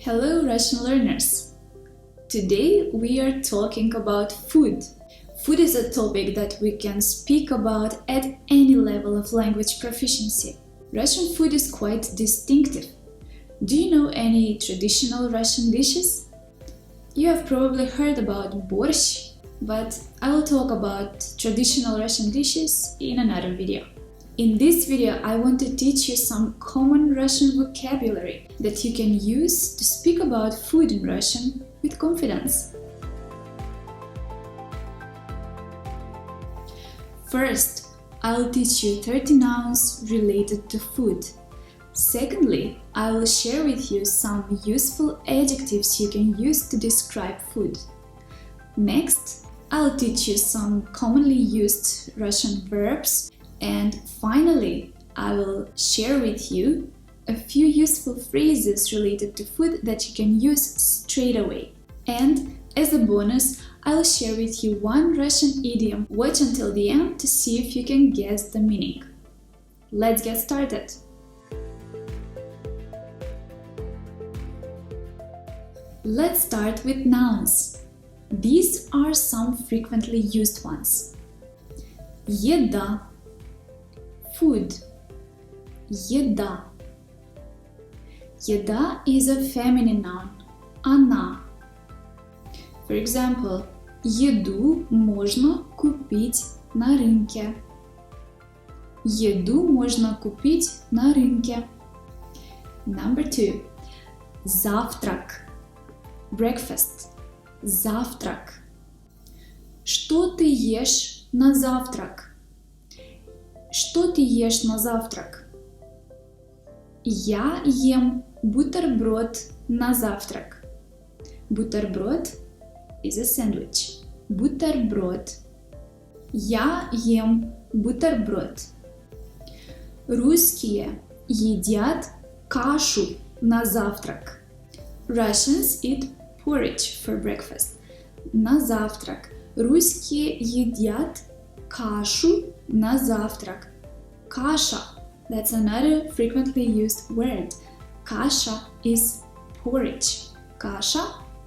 Hello Russian learners! Today we are talking about food. Food is a topic that we can speak about at any level of language proficiency. Russian food is quite distinctive. Do you know any traditional Russian dishes? You have probably heard about borscht, but I will talk about traditional Russian dishes in another video. In this video, I want to teach you some common Russian vocabulary that you can use to speak about food in Russian with confidence. First, I'll teach you 30 nouns related to food. Secondly, I will share with you some useful adjectives you can use to describe food. Next, I'll teach you some commonly used Russian verbs. And finally, I will share with you a few useful phrases related to food that you can use straight away. And as a bonus, I'll share with you one Russian idiom. Watch until the end to see if you can guess the meaning. Let's get started! Let's start with nouns. These are some frequently used ones. Еда, food. Еда. Еда is a feminine noun. Она. For example, еду можно купить на рынке. Еду можно купить на рынке. Number 2. Завтрак. Breakfast. Завтрак. Что ты ешь на завтрак? Что ты ешь на завтрак? Я ем бутерброд на завтрак. Бутерброд is a sandwich. Бутерброд. Я ем бутерброд. Русские едят кашу на завтрак. Russians eat porridge for breakfast. На завтрак. Русские едят кашу на завтрак. Каша. That's another frequently used word. Каша is porridge. Каша,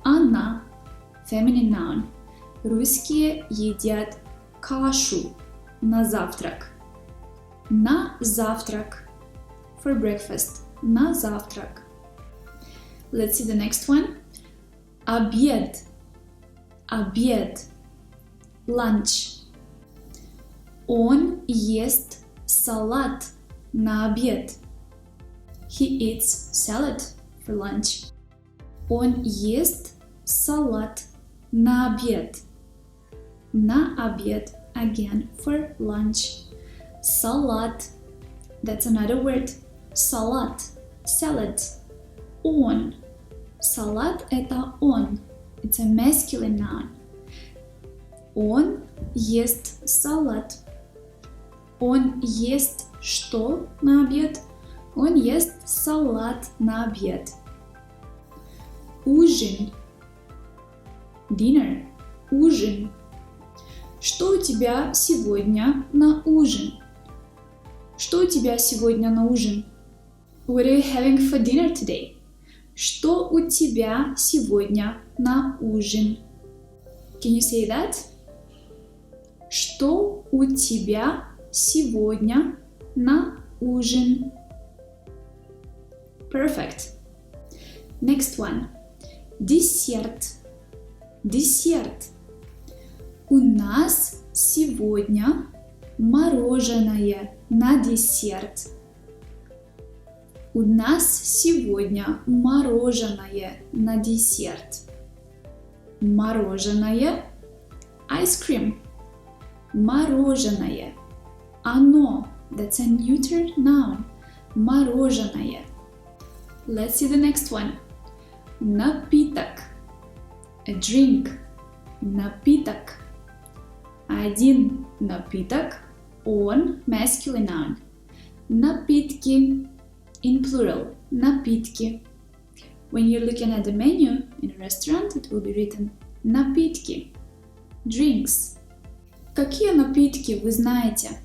она, feminine noun. Русские едят кашу на завтрак. На завтрак. For breakfast. На завтрак. Let's see the next one. Обед. Обед. Lunch. Он ест салат на обед. He eats salad for lunch. Он ест салат на обед. На обед again for lunch. Салат. That's another word. Салат. Salad. Он. Салат это он. It's a masculine noun. Он ест салат. Он ест что на обед? Он ест салат на обед. Ужин. Dinner. Ужин. Что у тебя сегодня на ужин? Что у тебя сегодня на ужин? What are you having for dinner today? Что у тебя сегодня на ужин? Can you say that? Что у тебя сегодня на ужин? Perfect. Next one. Десерт. Десерт. У нас сегодня мороженое на десерт. У нас сегодня мороженое на десерт. Мороженое. Ice cream. Мороженое. Оно. That's a neuter noun. Мороженое. Let's see the next one. Напиток. A drink. Напиток. Один напиток. Он masculine noun. Напитки. In plural. Напитки. When you're looking at the menu in a restaurant, it will be written напитки. Drinks. Какие напитки вы знаете?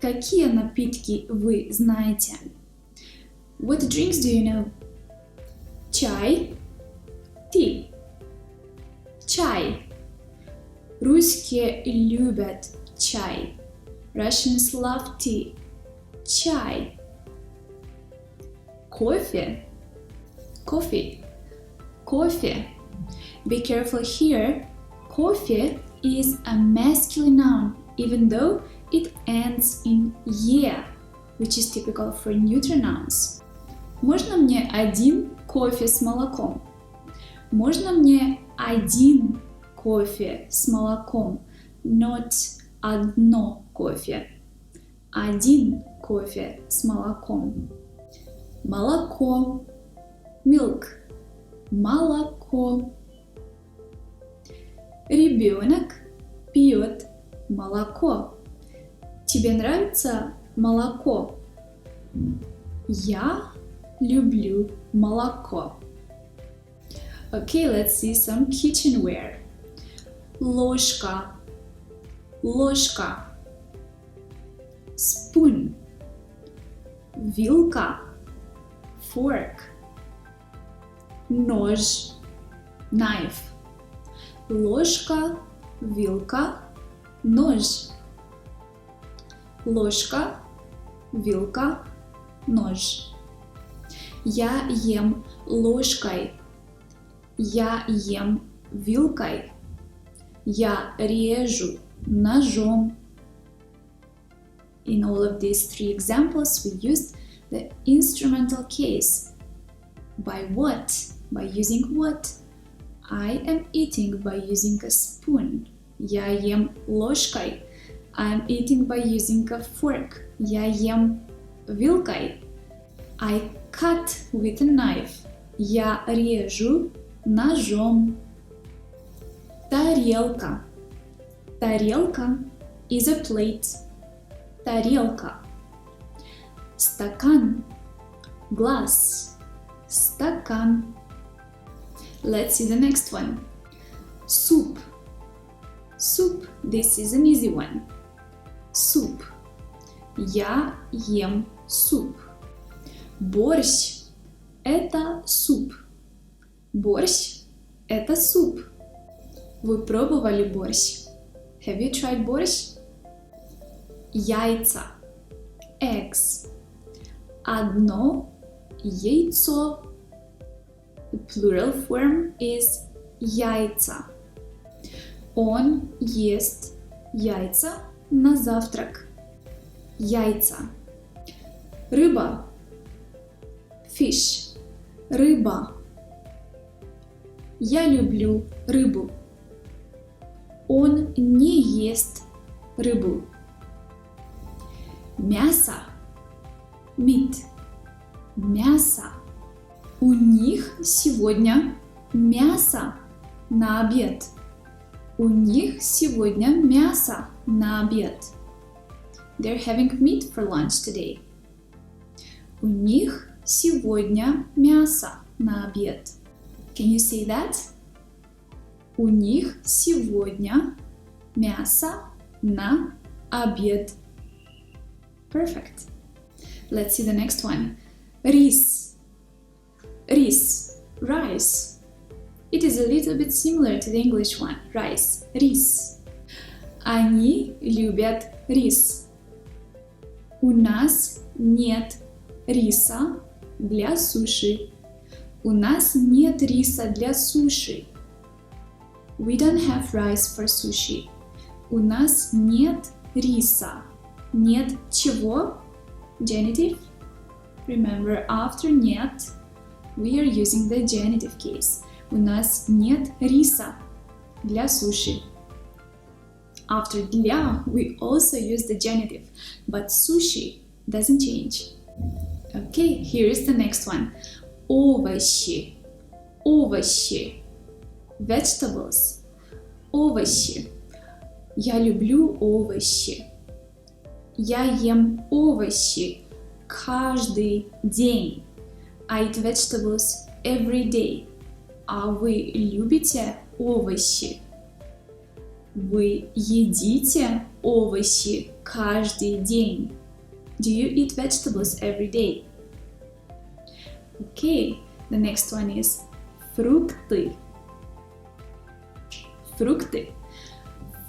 Какие напитки вы знаете? What drinks do you know? Чай, tea. Чай. Русские любят чай. Russians love tea. Чай. Кофе. Coffee. Coffee. Be careful here. Coffee is a masculine noun, even though it ends in «е», which is typical for neuter nouns. Можно мне один кофе с молоком? Можно мне один кофе с молоком? Not одно кофе. Один кофе с молоком. Молоко. Milk. Молоко. Ребенок пьет молоко. Тебе нравится молоко? Я люблю молоко. Okay, let's see some kitchenware. Ложка. Ложка. Spoon. Вилка. Fork. Нож. Knife. Ложка, вилка, нож. Ложка, вилка, нож. Я ем ложкой. Я ем вилкой. Я режу ножом. In all of these three examples, we used the instrumental case. By what? By using what? I am eating by using a spoon. Я ем ложкой. I am eating by using a fork. Я ем вилкой. I cut with a knife. Я режу ножом. Тарелка. Тарелка is a plate. Тарелка. Стакан. Glass. Стакан. Let's see the next one. Soup. Soup. This is an easy one. Soup. Я ем суп. Борщ. Это суп. Борщ. Это суп. Вы пробовали борщ? Have you tried борщ? Яйца. Eggs. Одно яйцо. The plural form is яйца. Он ест яйца на завтрак. Яйца. Рыба. Fish. Рыба. Я люблю рыбу. Он не ест рыбу. Мясо. Meat. Мясо. У них сегодня мясо на обед. У них сегодня мясо на обед. They're having meat for lunch today. У них сегодня мясо на обед. Can you say that? У них сегодня мясо на обед. Perfect. Let's see the next one. Рис. Рис. Rice. It is a little bit similar to the English one. Rice. Рис. Они любят рис. У нас нет риса для суши. У нас нет риса для суши. We don't have rice for sushi. У нас нет риса. Нет чего? Genitive. Remember, after нет, we are using the genitive case. У нас нет риса для суши. After для, we also use the genitive, but sushi doesn't change. Okay, here is the next one. Овощи. Овощи. Vegetables. Овощи. Я люблю овощи. Я ем овощи каждый день. I eat vegetables every day. А вы любите овощи? Вы едите овощи каждый день? Do you eat vegetables every day? Okay, The next one is фрукты. Фрукты.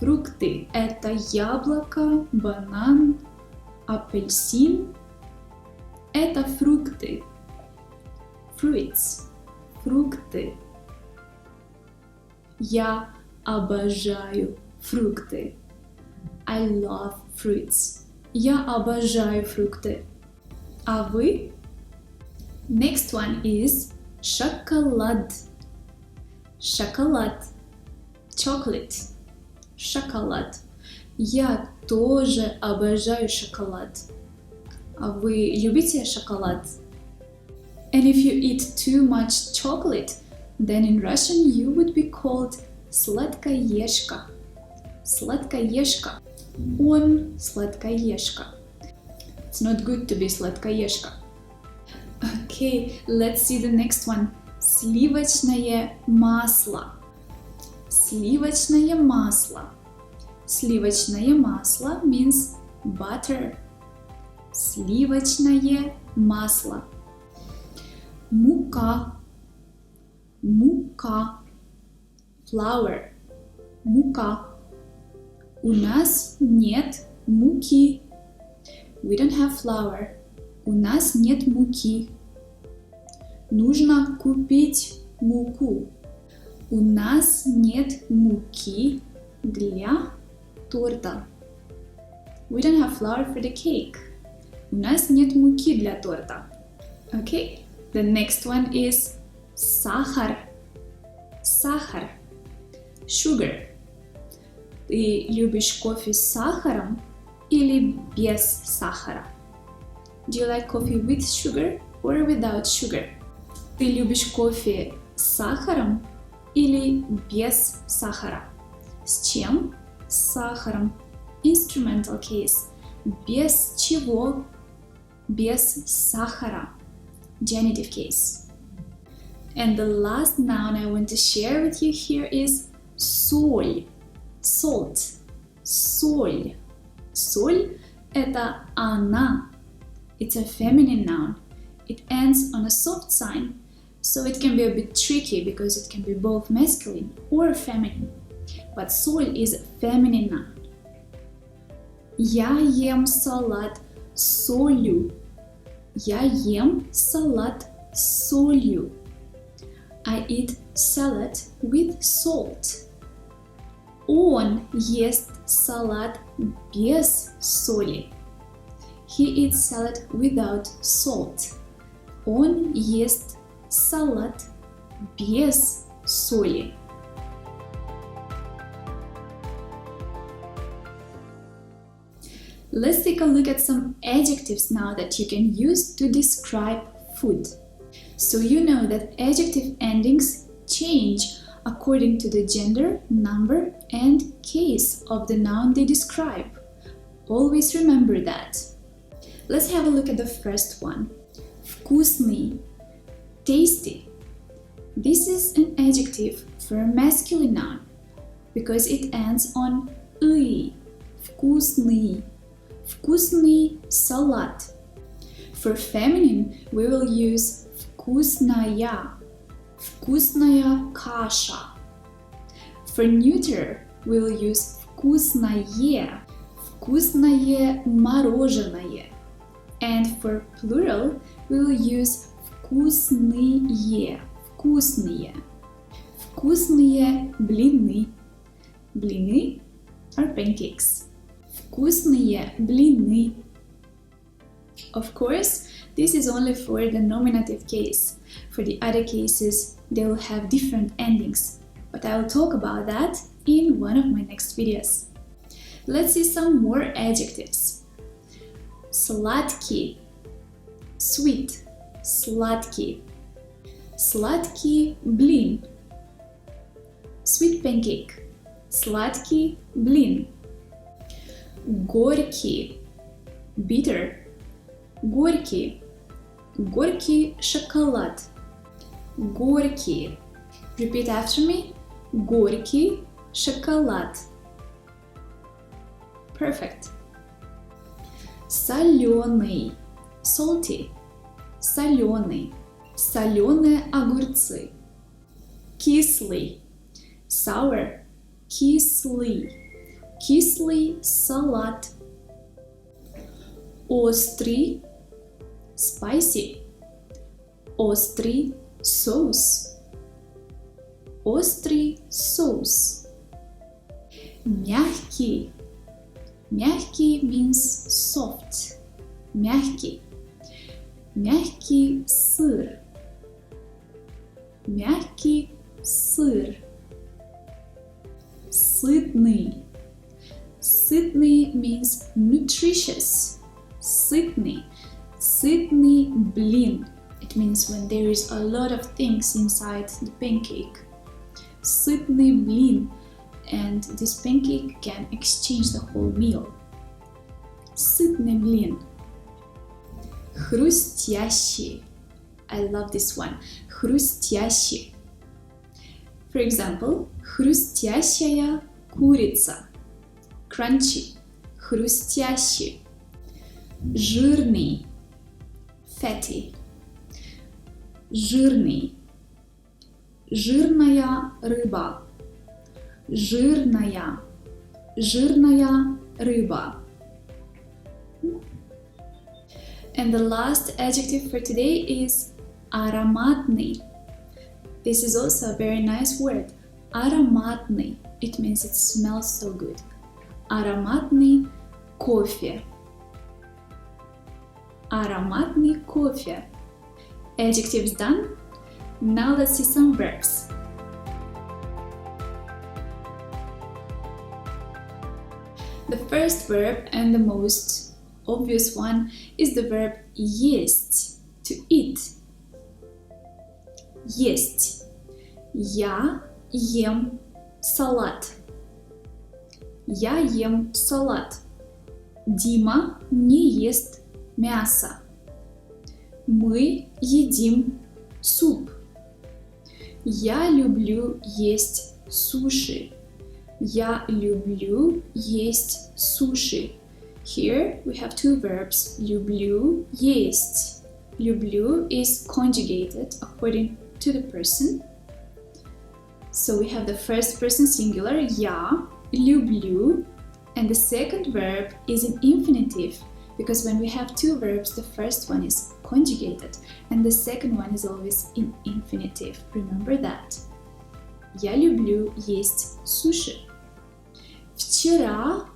Фрукты – это яблоко, банан, апельсин. Это фрукты. Fruits. Фрукты. Я обожаю фрукты. I love fruits. Я обожаю фрукты. А вы? Next one is шоколад. Шоколад. Chocolate. Шоколад. Я тоже обожаю шоколад. А вы любите шоколад? And if you eat too much chocolate, then in Russian you would be called сладкоежка. Сладкоежка. Он сладкоежка. It's not good to be сладкоежка. Okay, let's see the next one. Сливочное масло. Сливочное масло. Сливочное масло means butter. Сливочное масло. Мука. Мука. Flour. Мука. У нас нет муки. We don't have flour. У нас нет муки. Нужно купить муку. У нас нет муки для торта. We don't have flour for the cake. У нас нет муки для торта. Okay, the next one is сахар. Сахар. Sugar. Ты любишь кофе с сахаром или без сахара? Do you like coffee with sugar or without sugar? Ты любишь кофе с сахаром или без сахара? С чем? С сахаром. Instrumental case. Без чего? Без сахара. Genitive case. And the last noun I want to share with you here is соль. Salt. Соль. Соль – это она. It's a feminine noun. It ends on a soft sign, so it can be a bit tricky because it can be both masculine or feminine. But соль is a feminine noun. Я ем салат с солью. Я ем салат с солью. I eat salad with salt. Он ест салат без соли. He eats salad without salt. Он ест салат без соли. Let's take a look at some adjectives now that you can use to describe food. So you know that adjective endings change according to the gender, number, and case of the noun they describe. Always remember that. Let's have a look at the first one. Вкусный, tasty. This is an adjective for a masculine noun because it ends on «ый». Вкусный. Вкусный салат. For feminine, we will use вкусная. Вкусная каша. For neuter, we will use вкусное. Вкусное мороженое. And for plural, we will use вкусные. Вкусные. Вкусные блины. Блины are pancakes. Вкусные блины. Of course, this is only for the nominative case. For the other cases, they will have different endings, but I will talk about that in one of my next videos. Let's see some more adjectives. Сладкий, sweet, сладкий. Сладкий блин, sweet pancake. Сладкий блин. Горький, bitter. Горький. Горький шоколад. Горький. Repeat after me. Горький шоколад. Perfect. Соленый. Salty. Соленый. соленые огурцы. Кислый. Sour. Кислый. Кислый салат. Острый. Spicy. Острый соус. Острый соус. Мягкий. Мягкий means soft. Мягкий. Мягкий сыр. Мягкий сыр. Сытный. Сытный means nutritious. Сытный. Сытный блин. It means when there is a lot of things inside the pancake. Сытный блин. And this pancake can exchange the whole meal. Сытный блин. Хрустящий. I love this one. Хрустящий. For example, хрустящая курица. Crunchy. Хрустящий. Жирный. Fatty. Жирный. Жирная рыба. Жирная. Жирная рыба. And the last adjective for today is ароматный. This is also a very nice word. Ароматный. It means it smells so good. Ароматный кофе. Ароматный кофе. Adjectives done. Now let's see some verbs. The first verb and the most obvious one is the verb есть, to eat. Есть. Я ем салат. Я ем салат. Дима не ест мясо. Мы едим суп. Я люблю есть суши. Я люблю есть суши. Here we have two verbs. Люблю, есть. Люблю is conjugated according to the person. So we have the first person singular, я люблю, and the second verb is in infinitive because when we have two verbs, the first one is conjugated and the second one is always in infinitive. Remember that. Я люблю есть суши. Вчера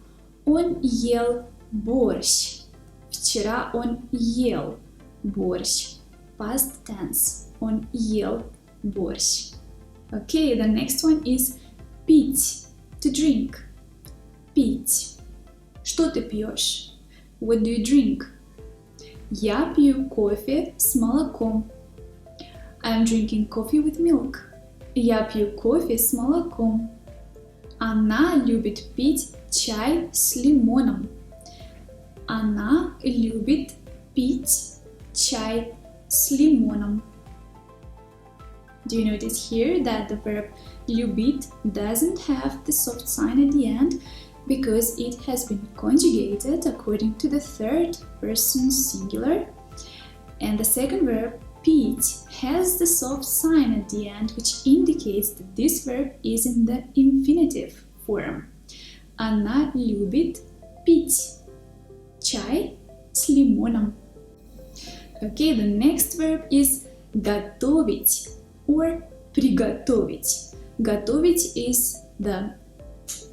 он ел борщ. Вчера он ел борщ. Past tense. Он ел борщ. Okay, the next one is пить. To drink. Пить. Что ты пьешь? What do you drink? Я пью кофе с молоком. I'm drinking coffee with milk. Я пью кофе с молоком. Она любит пить чай с лимоном. Она любит пить чай с лимоном. Do you notice here that the verb любить doesn't have the soft sign at the end because it has been conjugated according to the third person singular, and the second verb пить has the soft sign at the end which indicates that this verb is in the infinitive form. Она любит пить чай с лимоном. Okay, the next verb is готовить or приготовить. Готовить is the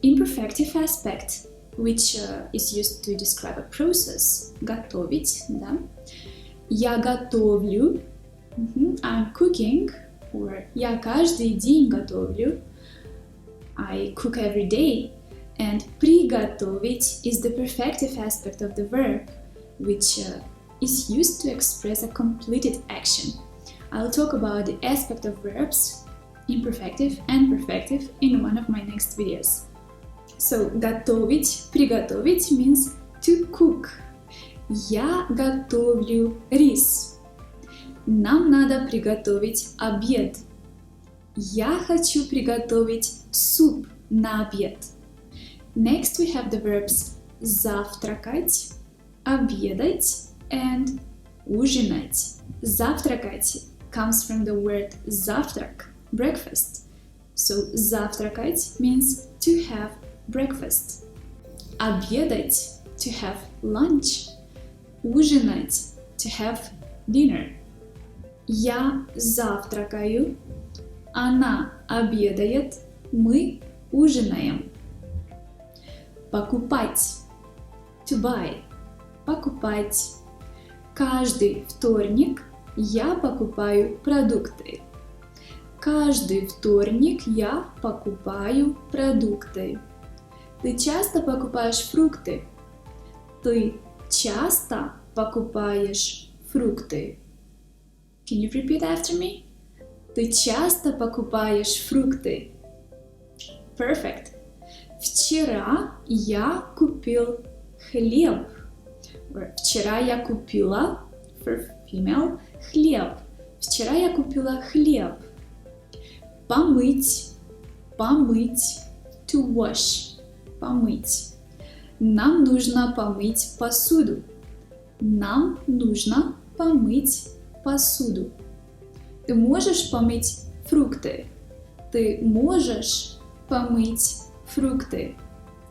imperfective aspect which is used to describe a process. Готовить, да. Я готовлю. I'm cooking, or я каждый день готовлю. I cook every day. And приготовить is the perfective aspect of the verb, which is used to express a completed action. I'll talk about the aspect of verbs, imperfective and perfective, in one of my next videos. So, готовить, приготовить means to cook. Я готовлю рис. Нам надо приготовить обед. Я хочу приготовить суп на обед. Next we have the verbs завтракать, обедать and ужинать. Завтракать comes from the word завтрак, breakfast. So завтракать means to have breakfast. Обедать, to have lunch. Ужинать, to have dinner. Я завтракаю, она обедает, мы ужинаем. Покупать, to buy, покупать. Каждый вторник я покупаю продукты. Каждый вторник я покупаю продукты. Ты часто покупаешь фрукты? Ты часто покупаешь фрукты? Can you repeat after me? Ты часто покупаешь фрукты? Perfect. Вчера я купил хлеб. Вчера я купила, for female, хлеб. Вчера я купила хлеб. Помыть, помыть, to wash, помыть. Нам нужно помыть посуду. Нам нужно помыть посуду. Ты можешь помыть фрукты? Ты можешь помыть фрукты?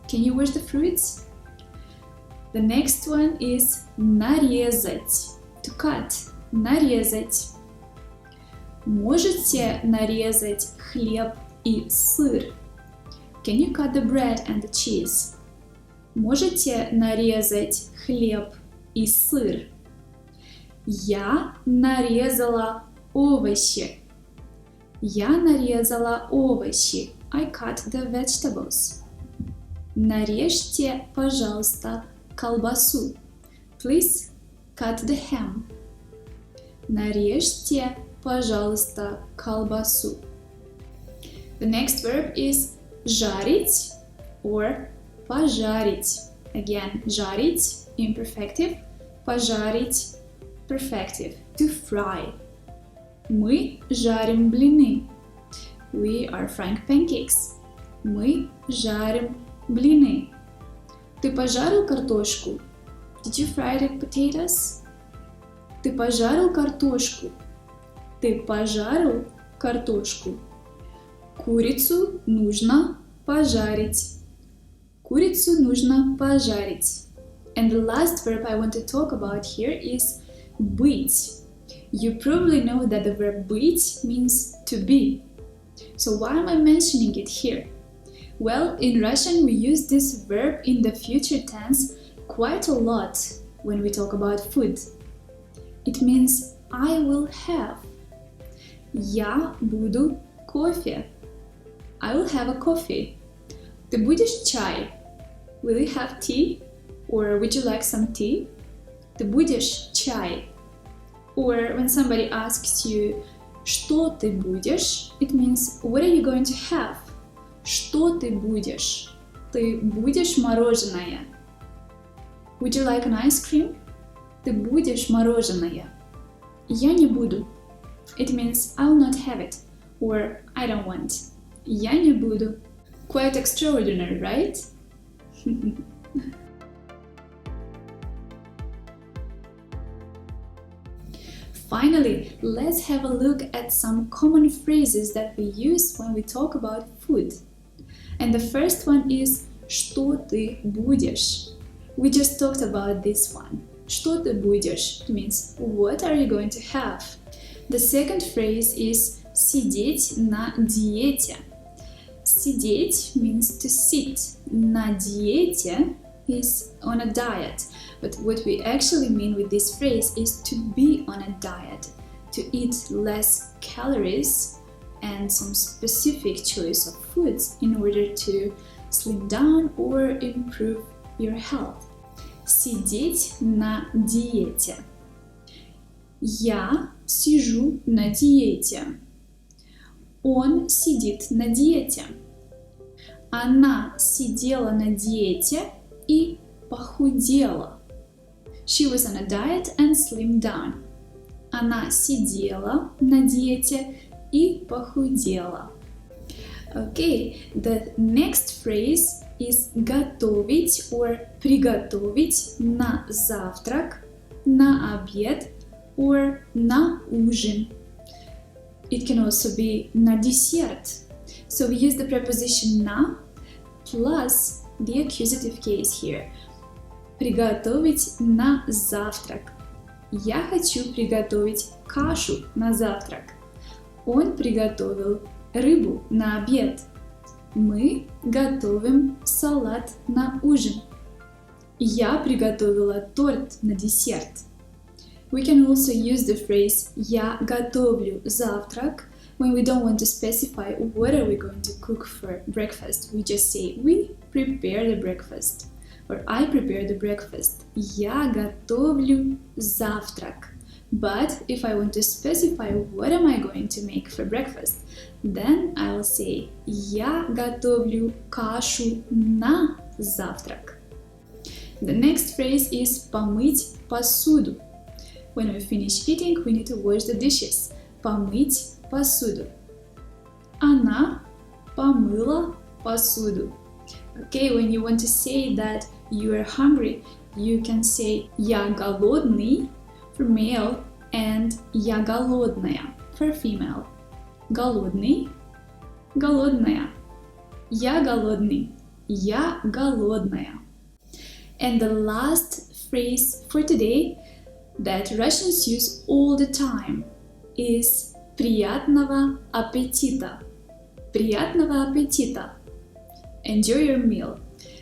Can you wash the fruits? The next one is нарезать, to cut, нарезать. Можете нарезать хлеб и сыр? Can you cut the bread and the cheese? Можете нарезать хлеб и сыр? Я нарезала овощи. Я нарезала овощи. I cut the vegetables. Нарежьте, пожалуйста, колбасу. Please cut the ham. Нарежьте, пожалуйста, колбасу. The next verb is жарить or пожарить. Again, жарить, imperfective, пожарить, perfective, to fry. Мы жарим блины. We are frying pancakes. Мы жарим блины. Ты пожарил картошку? Did you fry the potatoes? Ты пожарил картошку? Ты пожарил картошку? Курицу нужно пожарить. Курицу нужно пожарить. And the last verb I want to talk about here is быть. You probably know that the verb быть means to be. So why am I mentioning it here? Well, in Russian we use this verb in the future tense quite a lot when we talk about food. It means I will have. Я буду кофе. I will have a coffee. Ты будешь чай? Will you have tea? Or would you like some tea? Ты будешь чай? Or when somebody asks you, что ты будешь? It means, what are you going to have? Что ты будешь? Ты будешь мороженое? Would you like an ice cream? Ты будешь мороженое? Я не буду. It means, I will not have it. Or, I don't want. Я не буду. Quite extraordinary, right? Finally, let's have a look at some common phrases that we use when we talk about food. And the first one is что ты будешь? We just talked about this one. Что ты будешь? It means what are you going to have? The second phrase is сидеть на диете. Сидеть means to sit. На диете is on a diet. But what we actually mean with this phrase is to be on a diet, to eat less calories and some specific choice of foods in order to slim down or improve your health. Сидеть на диете. Я сижу на диете. Он сидит на диете. Она сидела на диете и похудела. She was on a diet and slimmed down. Она сидела на диете и похудела. Okay, the next phrase is готовить or приготовить на завтрак, на обед or на ужин. It can also be на десерт. So we use the preposition на plus the accusative case here. Приготовить на завтрак. Я хочу приготовить кашу на завтрак. Он приготовил рыбу на обед. Мы готовим салат на ужин. Я приготовила торт на десерт. We can also use the phrase «Я готовлю завтрак» when we don't want to specify what are we going to cook for breakfast. We just say «We prepare the breakfast» or «I prepare the breakfast». Я готовлю завтрак. But if I want to specify what am I going to make for breakfast, then I'll say «Я готовлю кашу на завтрак». The next phrase is помыть посуду. When we finish eating, we need to wash the dishes. Помыть посуду. Она помыла посуду. Okay, when you want to say that you are hungry, you can say я голодный for male and я голодная for female. Голодный, голодная. Я голодный, я голодная. And the last phrase for today that Russians use all the time is приятного аппетита. Приятного аппетита. Enjoy your meal.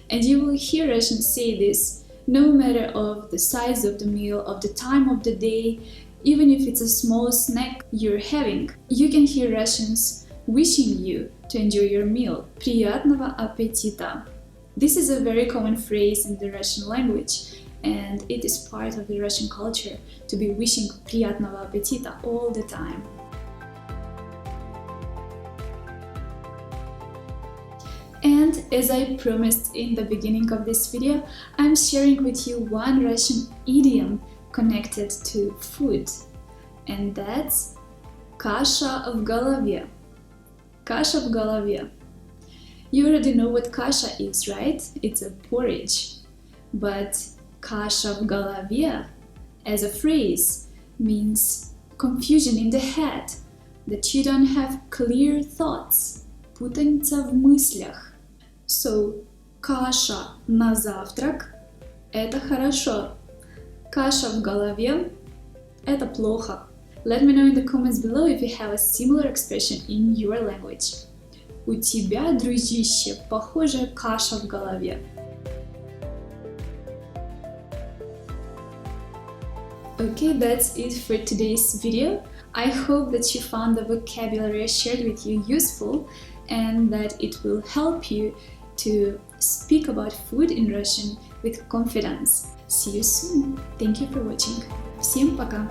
And you will hear Russians say this no matter of the size of the meal, of the time of the day, even if it's a small snack you're having. You can hear Russians wishing you to enjoy your meal. Приятного аппетита. This is a very common phrase in the Russian language, and it is part of the Russian culture to be wishing приятного аппетита all the time. And as I promised in the beginning of this video, I'm sharing with you one Russian idiom connected to food, and that's каша в голове. Каша в голове. You already know what kasha is, right? It's a porridge. But каша в голове as a phrase means confusion in the head, that you don't have clear thoughts, путаница в мыслях. So, каша на завтрак – это хорошо. Каша в голове – это плохо. Let me know in the comments below if you have a similar expression in your language. У тебя, дружище, похоже, каша в голове. Okay, that's it for today's video. I hope that you found the vocabulary I shared with you useful and that it will help you to speak about food in Russian with confidence. See you soon. Thank you for watching. Всем пока!